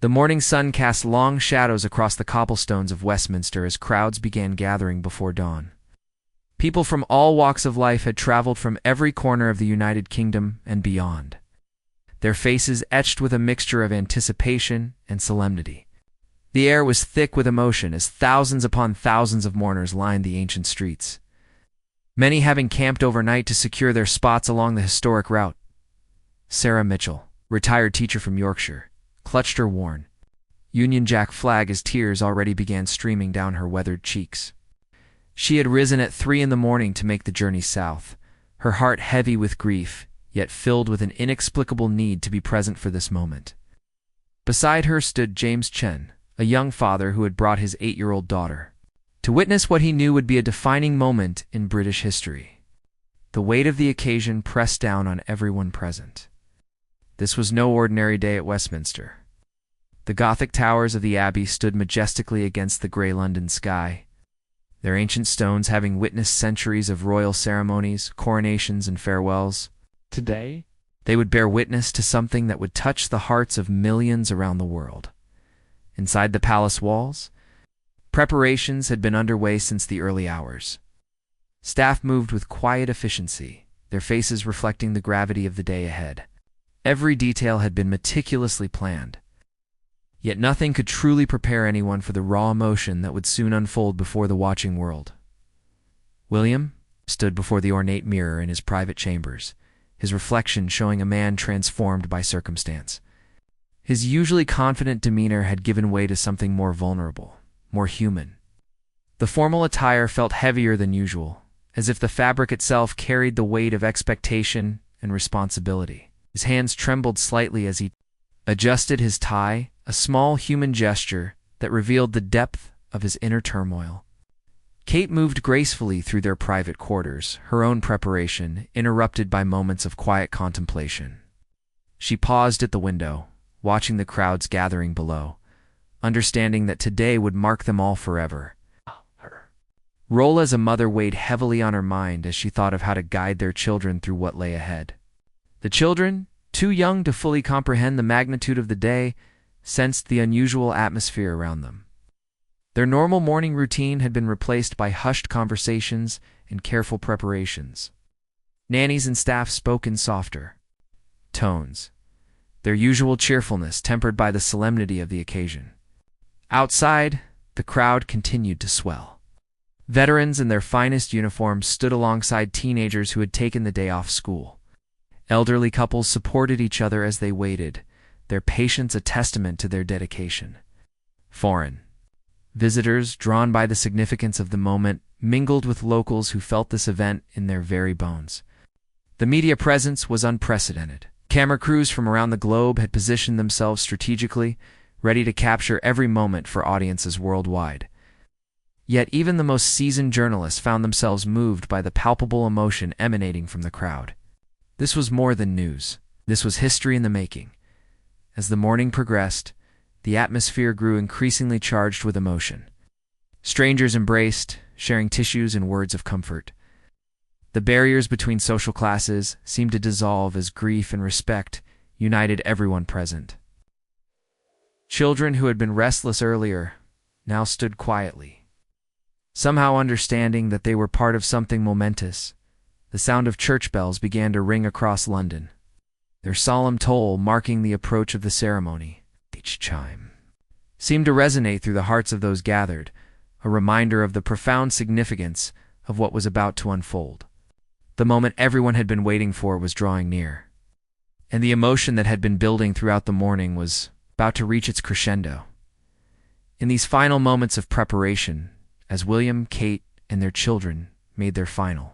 The morning sun cast long shadows across the cobblestones of Westminster as crowds began gathering before dawn. People from all walks of life had traveled from every corner of the United Kingdom and beyond, their faces etched with a mixture of anticipation and solemnity. The air was thick with emotion as thousands upon thousands of mourners lined the ancient streets, many having camped overnight to secure their spots along the historic route. Sarah Mitchell, retired teacher from Yorkshire, clutched her worn Union Jack flag as tears already began streaming down her weathered cheeks. She had risen at 3 a.m. to make the journey south, her heart heavy with grief, yet filled with an inexplicable need to be present for this moment. Beside her stood James Chen, a young father who had brought his 8-year-old daughter to witness what he knew would be a defining moment in British history. The weight of the occasion pressed down on everyone present. This was no ordinary day at Westminster. The Gothic towers of the Abbey stood majestically against the grey London sky, their ancient stones having witnessed centuries of royal ceremonies, coronations, and farewells. Today, they would bear witness to something that would touch the hearts of millions around the world. Inside the palace walls, preparations had been underway since the early hours. Staff moved with quiet efficiency, their faces reflecting the gravity of the day ahead. Every detail had been meticulously planned, yet nothing could truly prepare anyone for the raw emotion that would soon unfold before the watching world. William stood before the ornate mirror in his private chambers, his reflection showing a man transformed by circumstance. His usually confident demeanor had given way to something more vulnerable, more human. The formal attire felt heavier than usual, as if the fabric itself carried the weight of expectation and responsibility. His hands trembled slightly as he adjusted his tie, a small human gesture that revealed the depth of his inner turmoil. Kate moved gracefully through their private quarters, her own preparation interrupted by moments of quiet contemplation. She paused at the window, watching the crowds gathering below, understanding that today would mark them all forever. Her role as a mother weighed heavily on her mind as she thought of how to guide their children through what lay ahead. The children, too young to fully comprehend the magnitude of the day, sensed the unusual atmosphere around them. Their normal morning routine had been replaced by hushed conversations and careful preparations. Nannies and staff spoke in softer tones, their usual cheerfulness tempered by the solemnity of the occasion. Outside, the crowd continued to swell. Veterans in their finest uniforms stood alongside teenagers who had taken the day off school. Elderly couples supported each other as they waited, their patience a testament to their dedication. Foreign visitors, drawn by the significance of the moment, mingled with locals who felt this event in their very bones. The media presence was unprecedented. Camera crews from around the globe had positioned themselves strategically, ready to capture every moment for audiences worldwide. Yet even the most seasoned journalists found themselves moved by the palpable emotion emanating from the crowd. This was more than news. This was history in the making. As the morning progressed, the atmosphere grew increasingly charged with emotion. Strangers embraced, sharing tissues and words of comfort. The barriers between social classes seemed to dissolve as grief and respect united everyone present. Children who had been restless earlier now stood quietly, somehow understanding that they were part of something momentous. The sound of church bells began to ring across London, their solemn toll marking the approach of the ceremony. Each chime seemed to resonate through the hearts of those gathered, a reminder of the profound significance of what was about to unfold. The moment everyone had been waiting for was drawing near, and the emotion that had been building throughout the morning was about to reach its crescendo. In these final moments of preparation, as William, Kate, and their children made their final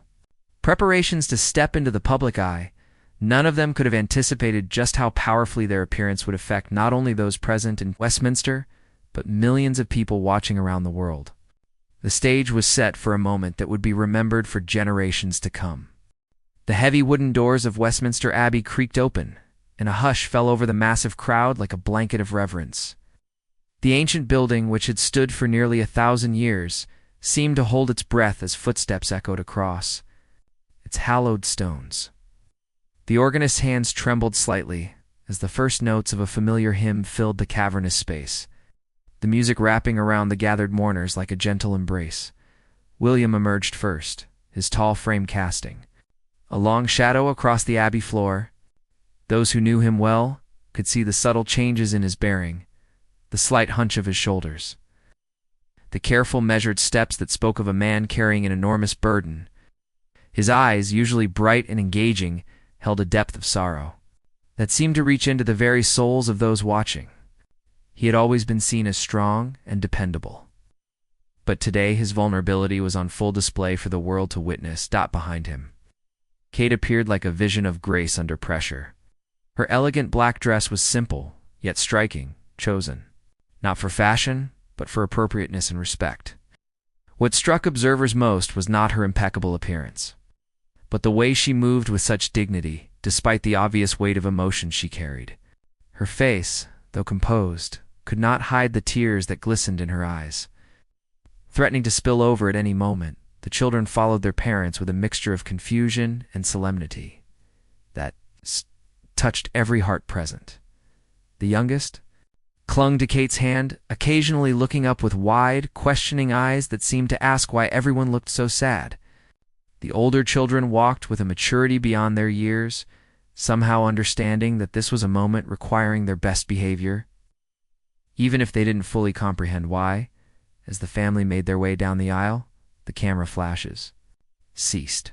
preparations to step into the public eye, none of them could have anticipated just how powerfully their appearance would affect not only those present in Westminster, but millions of people watching around the world. The stage was set for a moment that would be remembered for generations to come. The heavy wooden doors of Westminster Abbey creaked open, and a hush fell over the massive crowd like a blanket of reverence. The ancient building, which had stood for nearly 1,000 years, seemed to hold its breath as footsteps echoed across its hallowed stones. The organist's hands trembled slightly as the first notes of a familiar hymn filled the cavernous space, the music wrapping around the gathered mourners like a gentle embrace. William emerged first, his tall frame casting a long shadow across the abbey floor. Those who knew him well could see the subtle changes in his bearing, the slight hunch of his shoulders, the careful, measured steps that spoke of a man carrying an enormous burden. His eyes, usually bright and engaging, held a depth of sorrow that seemed to reach into the very souls of those watching. He had always been seen as strong and dependable, but today his vulnerability was on full display for the world to witness. Behind him, Kate appeared like a vision of grace under pressure. Her elegant black dress was simple, yet striking, chosen not for fashion, but for appropriateness and respect. What struck observers most was not her impeccable appearance, but the way she moved with such dignity, despite the obvious weight of emotion she carried. Her face, though composed, could not hide the tears that glistened in her eyes. Threatening to spill over at any moment, the children followed their parents with a mixture of confusion and solemnity that touched every heart present. The youngest clung to Kate's hand, occasionally looking up with wide, questioning eyes that seemed to ask why everyone looked so sad. The older children walked with a maturity beyond their years, somehow understanding that this was a moment requiring their best behavior, even if they didn't fully comprehend why. As the family made their way down the aisle, the camera flashes ceased.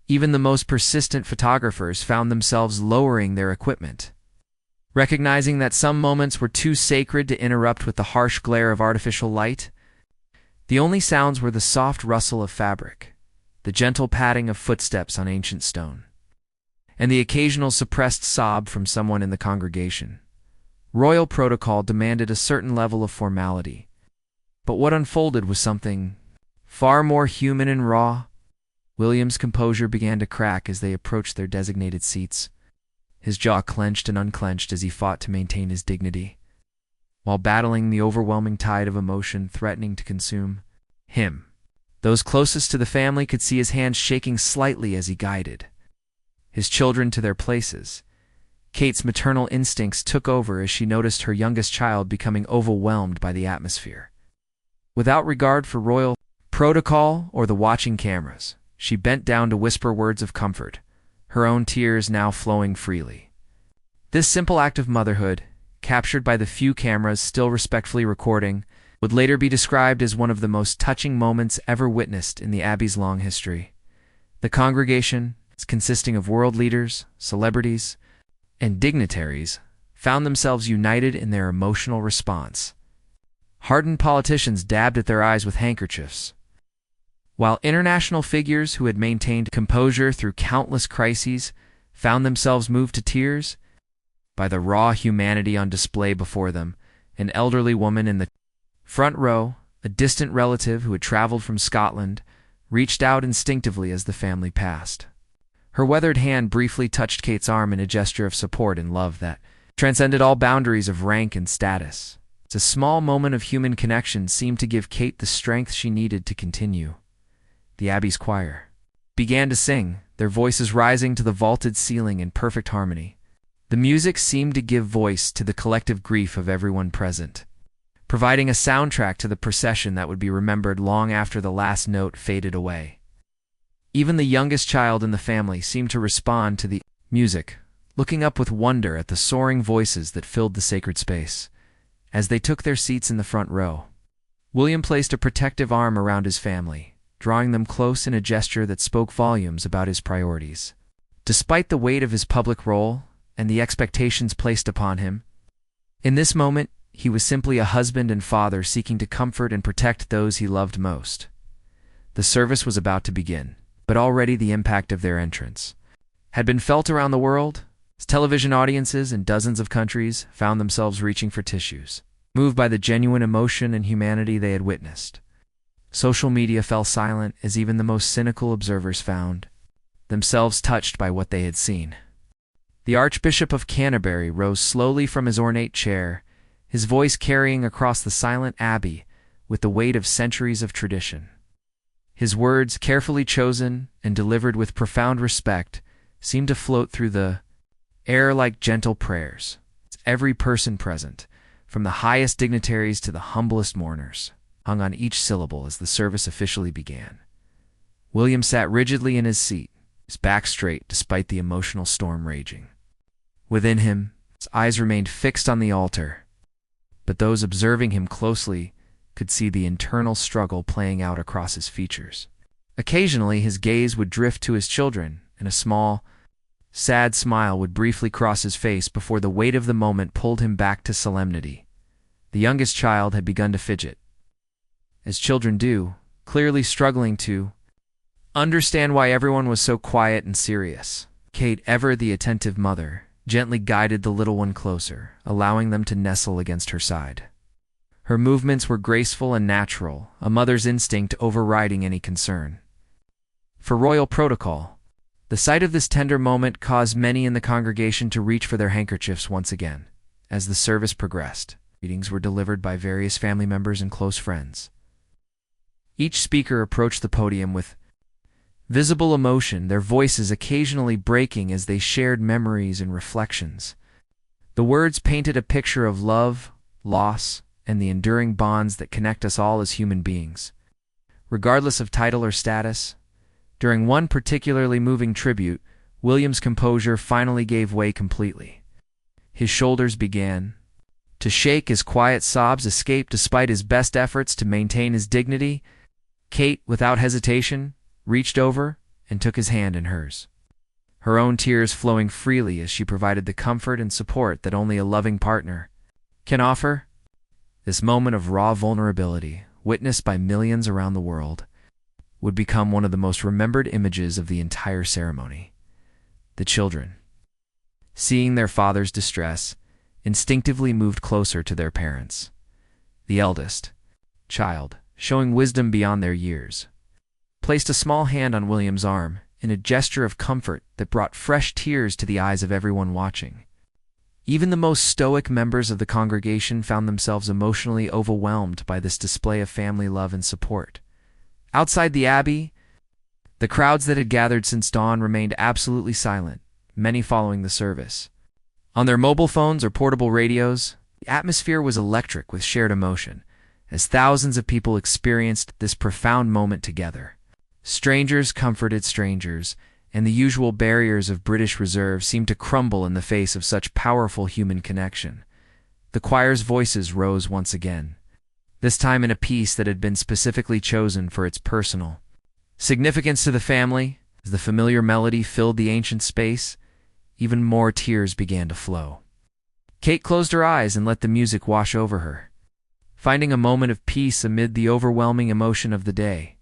Even the most persistent photographers found themselves lowering their equipment, recognizing that some moments were too sacred to interrupt with the harsh glare of artificial light. The only sounds were the soft rustle of fabric, the gentle padding of footsteps on ancient stone, and the occasional suppressed sob from someone in the congregation. Royal protocol demanded a certain level of formality, but what unfolded was something far more human and raw. William's composure began to crack as they approached their designated seats. His jaw clenched and unclenched as he fought to maintain his dignity, while battling the overwhelming tide of emotion threatening to consume him. Those closest to the family could see his hands shaking slightly as he guided his children to their places. Kate's maternal instincts took over as she noticed her youngest child becoming overwhelmed by the atmosphere. Without regard for royal protocol or the watching cameras, she bent down to whisper words of comfort, her own tears now flowing freely. This simple act of motherhood, captured by the few cameras still respectfully recording, would later be described as one of the most touching moments ever witnessed in the Abbey's long history. The congregation, consisting of world leaders, celebrities, and dignitaries, found themselves united in their emotional response. Hardened politicians dabbed at their eyes with handkerchiefs, while international figures who had maintained composure through countless crises found themselves moved to tears by the raw humanity on display before them. An elderly woman in the front row, a distant relative who had traveled from Scotland, reached out instinctively as the family passed. Her weathered hand briefly touched Kate's arm in a gesture of support and love that transcended all boundaries of rank and status. A small moment of human connection seemed to give Kate the strength she needed to continue. The Abbey's choir began to sing, their voices rising to the vaulted ceiling in perfect harmony. The music seemed to give voice to the collective grief of everyone present, providing a soundtrack to the procession that would be remembered long after the last note faded away. Even the youngest child in the family seemed to respond to the music, looking up with wonder at the soaring voices that filled the sacred space. As they took their seats in the front row, William placed a protective arm around his family, drawing them close in a gesture that spoke volumes about his priorities. Despite the weight of his public role and the expectations placed upon him, in this moment, he was simply a husband and father seeking to comfort and protect those he loved most. The service was about to begin, but already the impact of their entrance had been felt around the world. Television audiences in dozens of countries found themselves reaching for tissues, moved by the genuine emotion and humanity they had witnessed. Social media fell silent as even the most cynical observers found themselves touched by what they had seen. The Archbishop of Canterbury rose slowly from his ornate chair, his voice carrying across the silent abbey with the weight of centuries of tradition. His words, carefully chosen and delivered with profound respect, seemed to float through the air like gentle prayers. Every person present, from the highest dignitaries to the humblest mourners, hung on each syllable as the service officially began. William sat rigidly in his seat, his back straight despite the emotional storm raging. Within him, his eyes remained fixed on the altar, but those observing him closely could see the internal struggle playing out across his features. Occasionally, his gaze would drift to his children, and a small, sad smile would briefly cross his face before the weight of the moment pulled him back to solemnity. The youngest child had begun to fidget, as children do, clearly struggling to understand why everyone was so quiet and serious. Kate, ever the attentive mother, gently guided the little one closer, allowing them to nestle against her side. Her movements were graceful and natural, a mother's instinct overriding any concern. For royal protocol, the sight of this tender moment caused many in the congregation to reach for their handkerchiefs once again. As the service progressed, greetings were delivered by various family members and close friends. Each speaker approached the podium with visible emotion, their voices occasionally breaking as they shared memories and reflections. The words painted a picture of love, loss, and the enduring bonds that connect us all as human beings. Regardless of title or status, during one particularly moving tribute, William's composure finally gave way completely. His shoulders began to shake as quiet sobs escaped despite his best efforts to maintain his dignity. Kate, without hesitation, reached over and took his hand in hers, her own tears flowing freely as she provided the comfort and support that only a loving partner can offer. This moment of raw vulnerability, witnessed by millions around the world, would become one of the most remembered images of the entire ceremony. The children, seeing their father's distress, instinctively moved closer to their parents. The eldest child, showing wisdom beyond their years, placed a small hand on William's arm in a gesture of comfort that brought fresh tears to the eyes of everyone watching. Even the most stoic members of the congregation found themselves emotionally overwhelmed by this display of family love and support. Outside the abbey, the crowds that had gathered since dawn remained absolutely silent, many following the service. On their mobile phones or portable radios, the atmosphere was electric with shared emotion, as thousands of people experienced this profound moment together. Strangers comforted strangers, and the usual barriers of British reserve seemed to crumble in the face of such powerful human connection. The choir's voices rose once again, this time in a piece that had been specifically chosen for its personal significance to the family. As the familiar melody filled the ancient space, even more tears began to flow. Kate closed her eyes and let the music wash over her, finding a moment of peace amid the overwhelming emotion of the day.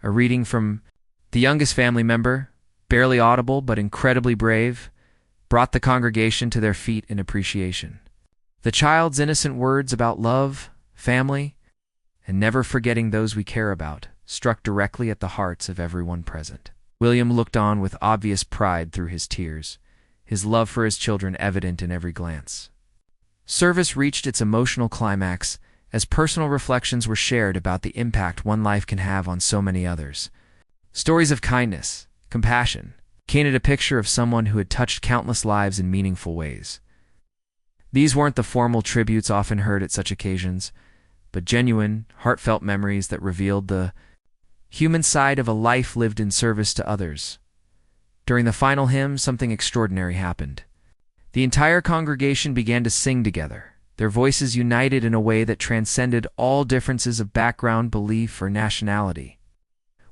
A reading from the youngest family member, barely audible but incredibly brave, brought the congregation to their feet in appreciation. The child's innocent words about love, family, and never forgetting those we care about struck directly at the hearts of everyone present. William looked on with obvious pride through his tears, his love for his children evident in every glance. Service reached its emotional climax as personal reflections were shared about the impact one life can have on so many others. Stories of kindness, compassion, painted a picture of someone who had touched countless lives in meaningful ways. These weren't the formal tributes often heard at such occasions, but genuine, heartfelt memories that revealed the human side of a life lived in service to others. During the final hymn, something extraordinary happened. The entire congregation began to sing together, their voices united in a way that transcended all differences of background, belief, or nationality.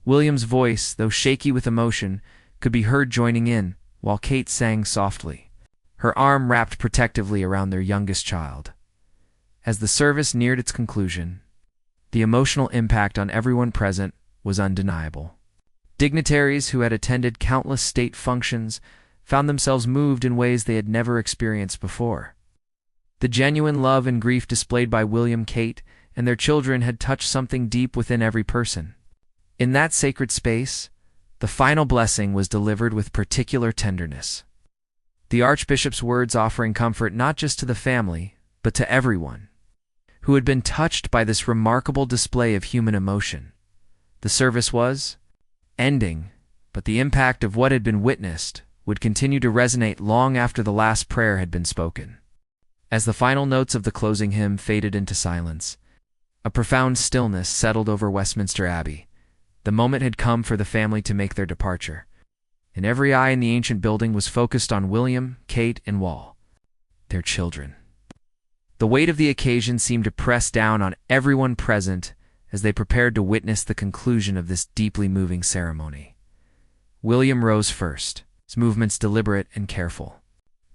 William's voice, though shaky with emotion, could be heard joining in, while Kate sang softly, her arm wrapped protectively around their youngest child. As the service neared its conclusion, the emotional impact on everyone present was undeniable. Dignitaries who had attended countless state functions found themselves moved in ways they had never experienced before. The genuine love and grief displayed by William, Kate, and their children had touched something deep within every person. In that sacred space, the final blessing was delivered with particular tenderness. The Archbishop's words offering comfort not just to the family, but to everyone who had been touched by this remarkable display of human emotion. The service was ending, but the impact of what had been witnessed would continue to resonate long after the last prayer had been spoken. As the final notes of the closing hymn faded into silence, a profound stillness settled over Westminster Abbey. The moment had come for the family to make their departure, and every eye in the ancient building was focused on William, Kate, and Wall, their children. The weight of the occasion seemed to press down on everyone present as they prepared to witness the conclusion of this deeply moving ceremony. William rose first, his movements deliberate and careful.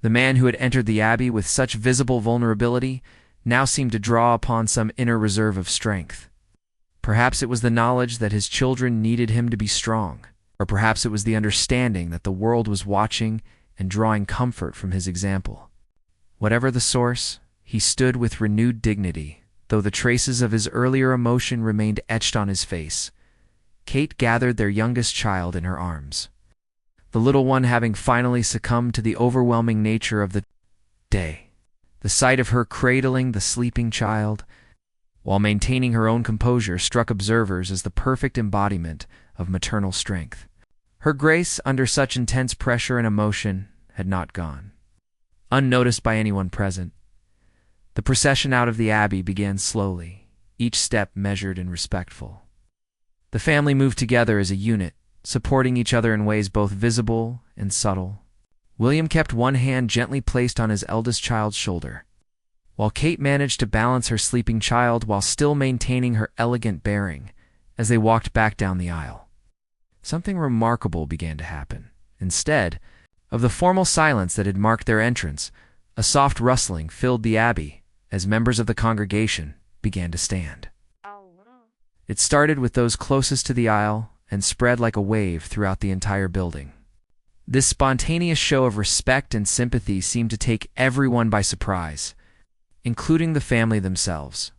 The man who had entered the abbey with such visible vulnerability now seemed to draw upon some inner reserve of strength. Perhaps it was the knowledge that his children needed him to be strong, or perhaps it was the understanding that the world was watching and drawing comfort from his example. Whatever the source, he stood with renewed dignity, though the traces of his earlier emotion remained etched on his face. Kate gathered their youngest child in her arms, the little one having finally succumbed to the overwhelming nature of the day. The sight of her cradling the sleeping child, while maintaining her own composure, struck observers as the perfect embodiment of maternal strength. Her grace, under such intense pressure and emotion, had not gone unnoticed by anyone present. The procession out of the abbey began slowly, each step measured and respectful. The family moved together as a unit, supporting each other in ways both visible and subtle. William kept one hand gently placed on his eldest child's shoulder, while Kate managed to balance her sleeping child while still maintaining her elegant bearing as they walked back down the aisle. Something remarkable began to happen. Instead of the formal silence that had marked their entrance, a soft rustling filled the abbey as members of the congregation began to stand. It started with those closest to the aisle and spread like a wave throughout the entire building. This spontaneous show of respect and sympathy seemed to take everyone by surprise, including the family themselves.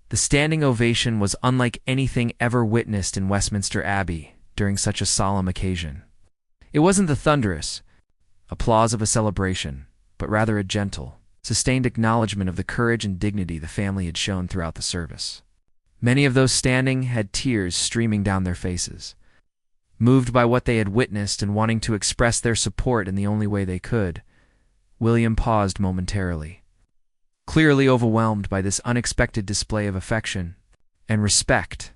The standing ovation was unlike anything ever witnessed in Westminster Abbey during such a solemn occasion. It wasn't the thunderous applause of a celebration, but rather a gentle, sustained acknowledgement of the courage and dignity the family had shown throughout the service. Many of those standing had tears streaming down their faces. Moved by what they had witnessed and wanting to express their support in the only way they could, William paused momentarily, clearly overwhelmed by this unexpected display of affection and respect.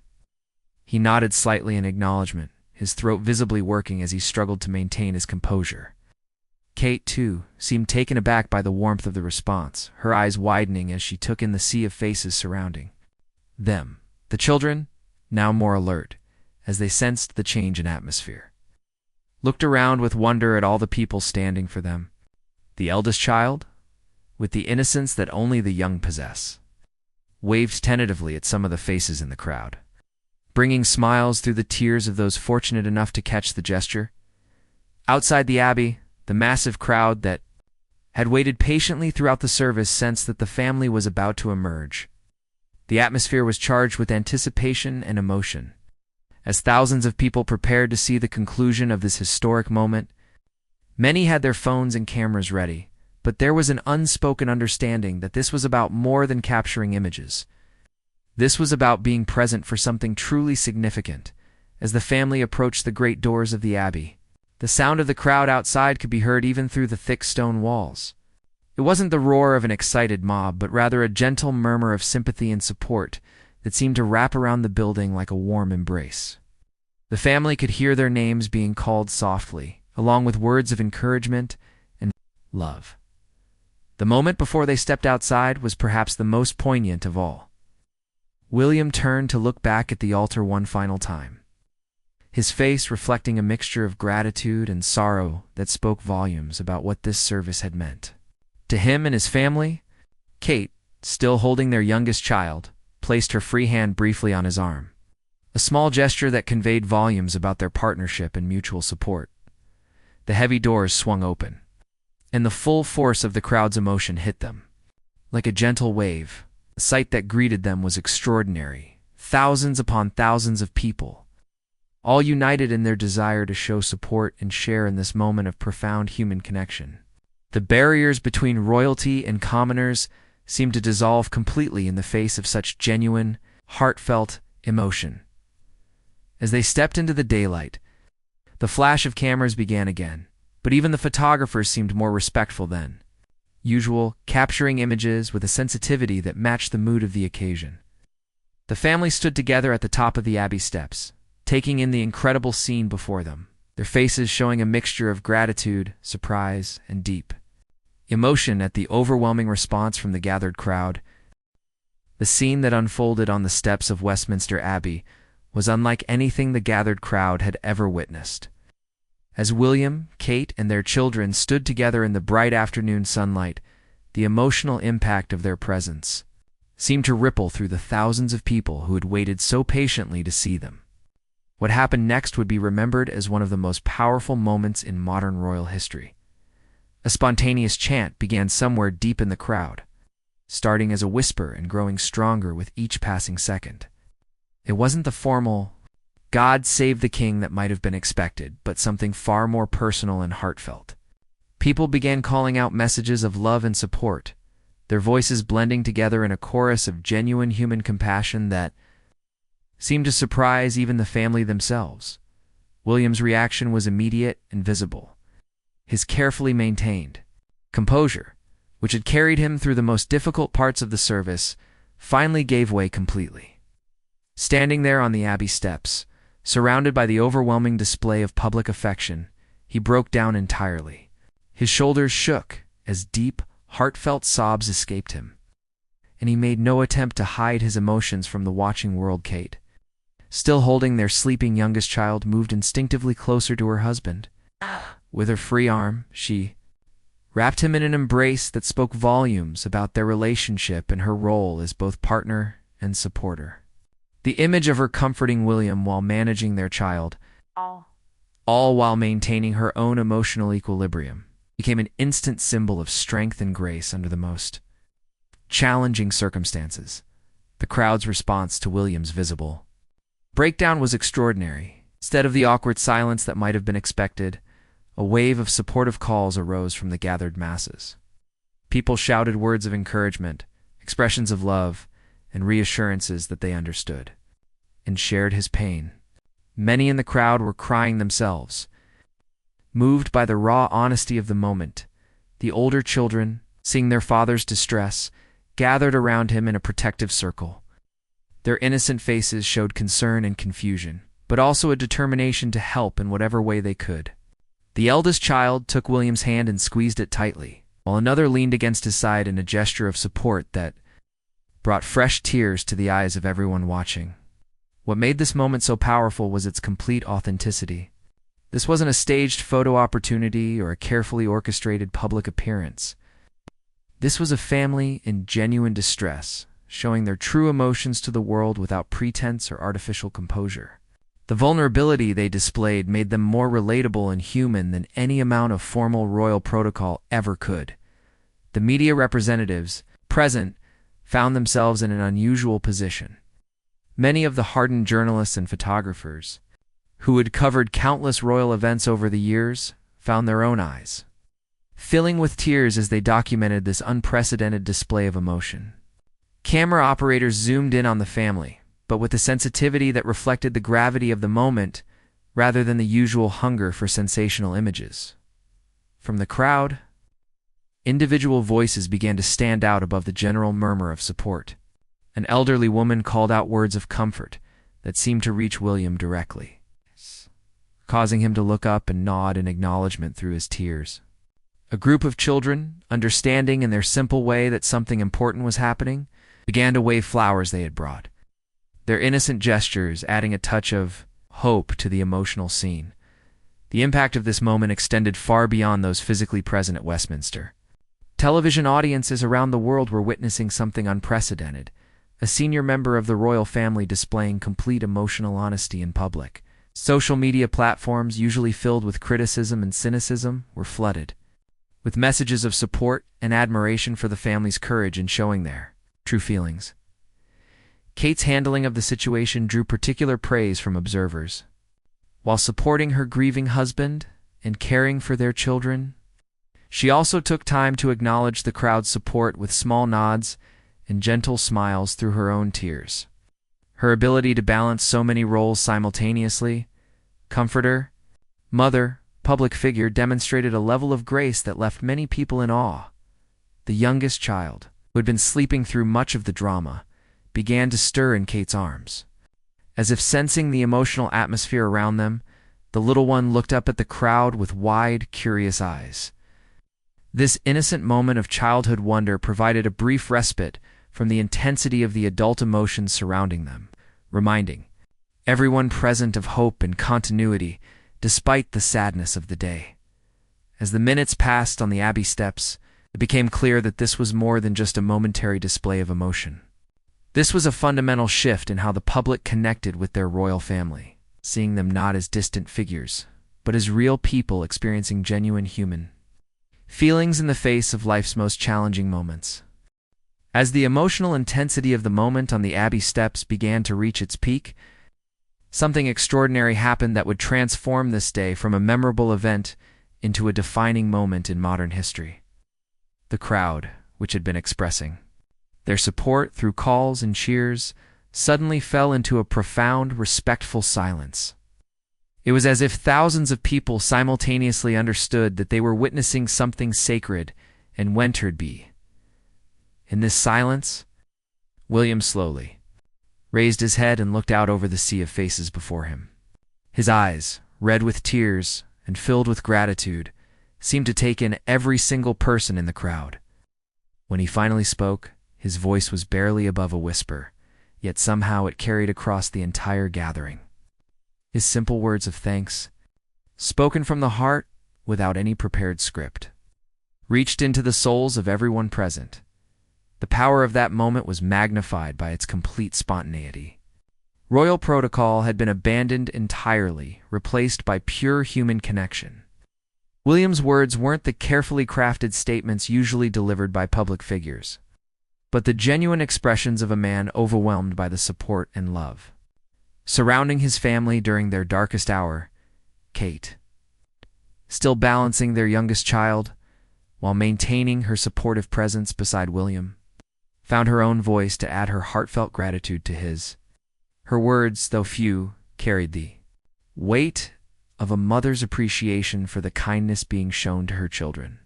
He nodded slightly in acknowledgement, his throat visibly working as he struggled to maintain his composure. Kate, too, seemed taken aback by the warmth of the response, her eyes widening as she took in the sea of faces surrounding them. The children, now more alert, as they sensed the change in atmosphere, looked around with wonder at all the people standing for them. The eldest child, with the innocence that only the young possess, waved tentatively at some of the faces in the crowd, bringing smiles through the tears of those fortunate enough to catch the gesture. Outside the abbey, the massive crowd that had waited patiently throughout the service sensed that the family was about to emerge. The atmosphere was charged with anticipation and emotion. As thousands of people prepared to see the conclusion of this historic moment, many had their phones and cameras ready, but there was an unspoken understanding that this was about more than capturing images. This was about being present for something truly significant. As the family approached the great doors of the abbey, the sound of the crowd outside could be heard even through the thick stone walls. It wasn't the roar of an excited mob, but rather a gentle murmur of sympathy and support that seemed to wrap around the building like a warm embrace. The family could hear their names being called softly, along with words of encouragement and love. The moment before they stepped outside was perhaps the most poignant of all. William turned to look back at the altar one final time, his face reflecting a mixture of gratitude and sorrow that spoke volumes about what this service had meant to him and his family. Kate, still holding their youngest child, placed her free hand briefly on his arm, a small gesture that conveyed volumes about their partnership and mutual support. The heavy doors swung open, and the full force of the crowd's emotion hit them. Like a gentle wave, the sight that greeted them was extraordinary. Thousands upon thousands of people, all united in their desire to show support and share in this moment of profound human connection. The barriers between royalty and commoners seemed to dissolve completely in the face of such genuine, heartfelt emotion. As they stepped into the daylight, the flash of cameras began again, But even the photographers seemed more respectful than usual, capturing images with a sensitivity that matched the mood of the occasion. The family stood together at the top of the Abbey steps, taking in the incredible scene before them, their faces showing a mixture of gratitude, surprise, and deep emotion at the overwhelming response from the gathered crowd. The scene that unfolded on the steps of Westminster Abbey was unlike anything the gathered crowd had ever witnessed. As William, Kate, and their children stood together in the bright afternoon sunlight, the emotional impact of their presence seemed to ripple through the thousands of people who had waited so patiently to see them. What happened next would be remembered as one of the most powerful moments in modern royal history. A spontaneous chant began somewhere deep in the crowd, starting as a whisper and growing stronger with each passing second. It wasn't the formal, "God save the King" that might have been expected, but something far more personal and heartfelt. People began calling out messages of love and support, their voices blending together in a chorus of genuine human compassion that seemed to surprise even the family themselves. William's reaction was immediate and visible. His carefully maintained composure, which had carried him through the most difficult parts of the service, finally gave way completely. Standing there on the Abbey steps, surrounded by the overwhelming display of public affection, he broke down entirely. His shoulders shook as deep, heartfelt sobs escaped him, and he made no attempt to hide his emotions from the watching world. Kate, still holding their sleeping youngest child, moved instinctively closer to her husband. With her free arm, she wrapped him in an embrace that spoke volumes about their relationship and her role as both partner and supporter. The image of her comforting William while managing their child, all while maintaining her own emotional equilibrium, became an instant symbol of strength and grace under the most challenging circumstances. The crowd's response to William's visible breakdown was extraordinary. Instead of the awkward silence that might have been expected, a wave of supportive calls arose from the gathered masses. People shouted words of encouragement, expressions of love, and reassurances that they understood and shared his pain. Many in the crowd were crying themselves, moved by the raw honesty of the moment. The older children, seeing their father's distress, gathered around him in a protective circle. Their innocent faces showed concern and confusion, but also a determination to help in whatever way they could. The eldest child took William's hand and squeezed it tightly, while another leaned against his side in a gesture of support that brought fresh tears to the eyes of everyone watching. What made this moment so powerful was its complete authenticity. This wasn't a staged photo opportunity or a carefully orchestrated public appearance. This was a family in genuine distress, showing their true emotions to the world without pretense or artificial composure. The vulnerability they displayed made them more relatable and human than any amount of formal royal protocol ever could. The media representatives present found themselves in an unusual position. Many of the hardened journalists and photographers, who had covered countless royal events over the years, found their own eyes filling with tears as they documented this unprecedented display of emotion. Camera operators zoomed in on the family, but with a sensitivity that reflected the gravity of the moment rather than the usual hunger for sensational images. From the crowd, individual voices began to stand out above the general murmur of support. An elderly woman called out words of comfort that seemed to reach William directly, causing him to look up and nod in acknowledgement through his tears. A group of children, understanding in their simple way that something important was happening, began to wave flowers they had brought, their innocent gestures adding a touch of hope to the emotional scene. The impact of this moment extended far beyond those physically present at Westminster. Television audiences around the world were witnessing something unprecedented, a senior member of the royal family displaying complete emotional honesty in public. Social media platforms, usually filled with criticism and cynicism, were flooded with messages of support and admiration for the family's courage in showing their true feelings. Kate's handling of the situation drew particular praise from observers. While supporting her grieving husband and caring for their children, she also took time to acknowledge the crowd's support with small nods and gentle smiles through her own tears. Her ability to balance so many roles simultaneously, comforter, mother, public figure demonstrated a level of grace that left many people in awe. The youngest child, who had been sleeping through much of the drama, began to stir in Kate's arms. As if sensing the emotional atmosphere around them, the little one looked up at the crowd with wide, curious eyes. This innocent moment of childhood wonder provided a brief respite from the intensity of the adult emotions surrounding them, reminding everyone present of hope and continuity despite the sadness of the day. As the minutes passed on the Abbey steps, it became clear that this was more than just a momentary display of emotion. This was a fundamental shift in how the public connected with their royal family, seeing them not as distant figures, but as real people experiencing genuine human feelings in the face of life's most challenging moments. As the emotional intensity of the moment on the Abbey steps began to reach its peak, something extraordinary happened that would transform this day from a memorable event into a defining moment in modern history. The crowd, which had been expressing their support through calls and cheers, suddenly fell into a profound, respectful silence. It was as if thousands of people simultaneously understood that they were witnessing something sacred and entered be. In this silence, William slowly raised his head and looked out over the sea of faces before him. His eyes, red with tears and filled with gratitude, seemed to take in every single person in the crowd. When he finally spoke, his voice was barely above a whisper, yet somehow it carried across the entire gathering. His simple words of thanks, spoken from the heart without any prepared script, reached into the souls of everyone present. The power of that moment was magnified by its complete spontaneity. Royal protocol had been abandoned entirely, replaced by pure human connection. William's words weren't the carefully crafted statements usually delivered by public figures, but the genuine expressions of a man overwhelmed by the support and love surrounding his family during their darkest hour. Kate, still balancing their youngest child while maintaining her supportive presence beside William, found her own voice to add her heartfelt gratitude to his. Her words, though few, carried the weight of a mother's appreciation for the kindness being shown to her children.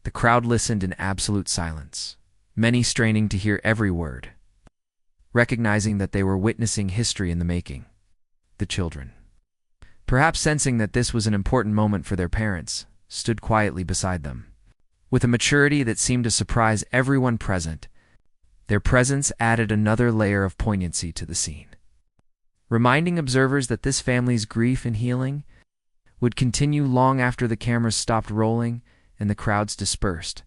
The crowd listened in absolute silence, many straining to hear every word, recognizing that they were witnessing history in the making. The children, perhaps sensing that this was an important moment for their parents, stood quietly beside them. With a maturity that seemed to surprise everyone present, their presence added another layer of poignancy to the scene, reminding observers that this family's grief and healing would continue long after the cameras stopped rolling and the crowds dispersed.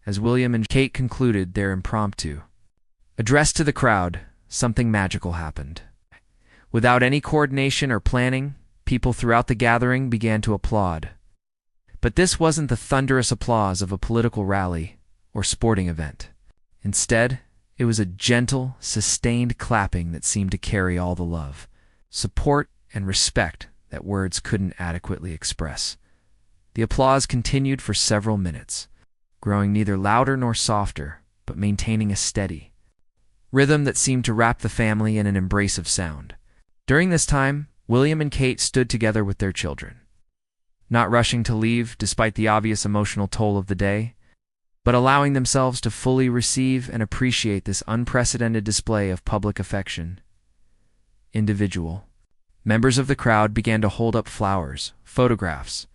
As William and Kate concluded their impromptu address to the crowd, something magical happened. Without any coordination or planning, people throughout the gathering began to applaud. But this wasn't the thunderous applause of a political rally or sporting event. Instead, it was a gentle, sustained clapping that seemed to carry all the love, support, and respect that words couldn't adequately express. The applause continued for several minutes, growing neither louder nor softer, but maintaining a steady rhythm that seemed to wrap the family in an embrace of sound. During this time, William and Kate stood together with their children, not rushing to leave despite the obvious emotional toll of the day, but allowing themselves to fully receive and appreciate this unprecedented display of public affection. Individual members of the crowd began to hold up flowers, photographs,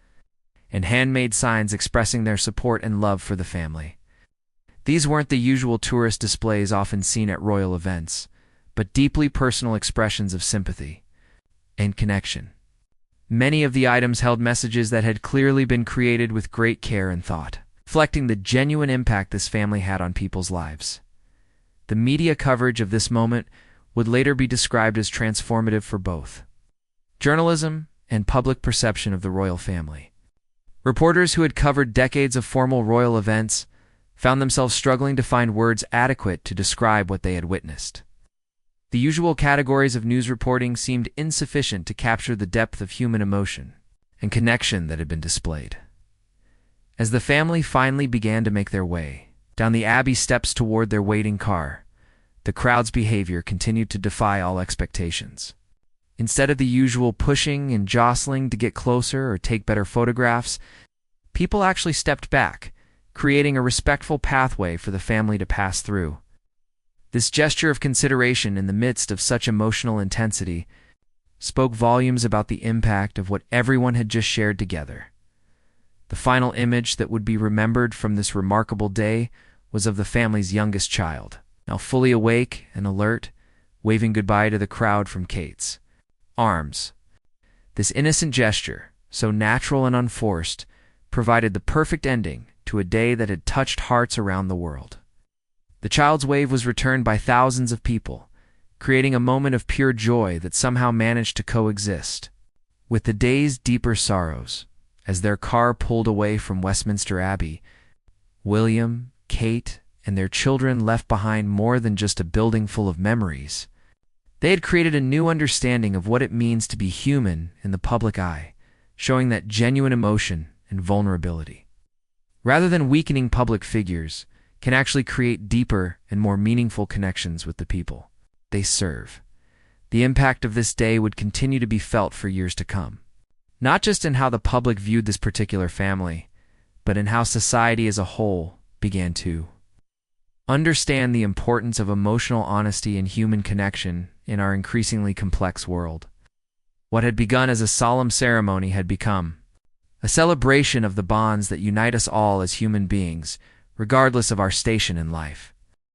and handmade signs expressing their support and love for the family. These weren't the usual tourist displays often seen at royal events, but deeply personal expressions of sympathy and connection. Many of the items held messages that had clearly been created with great care and thought, reflecting the genuine impact this family had on people's lives. The media coverage of this moment would later be described as transformative for both journalism and public perception of the royal family. Reporters who had covered decades of formal royal events found themselves struggling to find words adequate to describe what they had witnessed. The usual categories of news reporting seemed insufficient to capture the depth of human emotion and connection that had been displayed. As the family finally began to make their way down the Abbey steps toward their waiting car, the crowd's behavior continued to defy all expectations. Instead of the usual pushing and jostling to get closer or take better photographs, people actually stepped back, creating a respectful pathway for the family to pass through. This gesture of consideration in the midst of such emotional intensity spoke volumes about the impact of what everyone had just shared together. The final image that would be remembered from this remarkable day was of the family's youngest child, now fully awake and alert, waving goodbye to the crowd from Kate's arms. This innocent gesture, so natural and unforced, provided the perfect ending to a day that had touched hearts around the world. The child's wave was returned by thousands of people, creating a moment of pure joy that somehow managed to coexist with the day's deeper sorrows. As their car pulled away from Westminster Abbey, William, Kate, and their children left behind more than just a building full of memories. They had created a new understanding of what it means to be human in the public eye, showing that genuine emotion and vulnerability, rather than weakening public figures, can actually create deeper and more meaningful connections with the people they serve. The impact of this day would continue to be felt for years to come, not just in how the public viewed this particular family, but in how society as a whole began to understand the importance of emotional honesty and human connection in our increasingly complex world. What had begun as a solemn ceremony had become a celebration of the bonds that unite us all as human beings, regardless of our station in life.